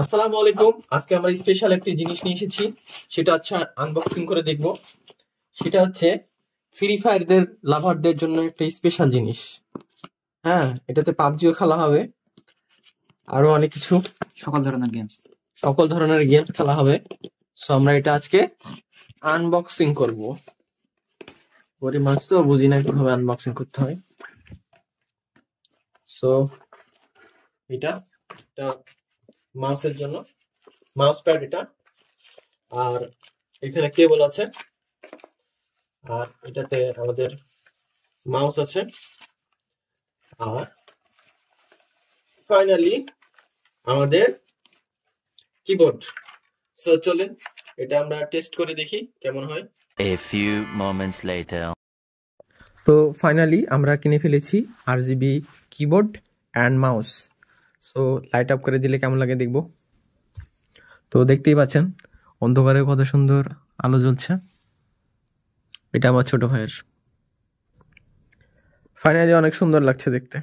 আসসালামু আলাইকুম। আজকে আমরা স্পেশাল একটি জিনিস নিয়ে এসেছি, সেটা হচ্ছে আনবক্সিং করে দেখব। সেটা হচ্ছে ফ্রি ফায়ারদের লাভারদের জন্য একটা স্পেশাল জিনিস। হ্যাঁ, এটাতে পাবজিও খেলা হবে, আরো অনেক কিছু সকল ধরনের গেমস খেলা হবে। সো আমরা এটা আজকে আনবক্সিং করব। গরিব মানুষ তো বুঝি না কিভাবে আনবক্সিং করতে হয়। সো এটা মাউসের জন্য মাউস প্যাড এটা, আর এখানে কেবল আছে, আর এটাতে আমাদের মাউস আছে, আর ফাইনালি আমাদের কিবোর্ড। সো চলেন এটা আমরা টেস্ট করে দেখি কেমন হয়। A few moments later. তো ফাইনালি আমরা কিনে ফেলেছি RGB keyboard and mouse. So light up করে দিলে কেমন লাগে দেখব। তো দেখতেই পাচ্ছেন অন্ধকারে কত সুন্দর আলো জ্বলছে। এটা আমার ছোট ভাইয়ের। ফাইনালি অনেক সুন্দর লাগছে দেখতে।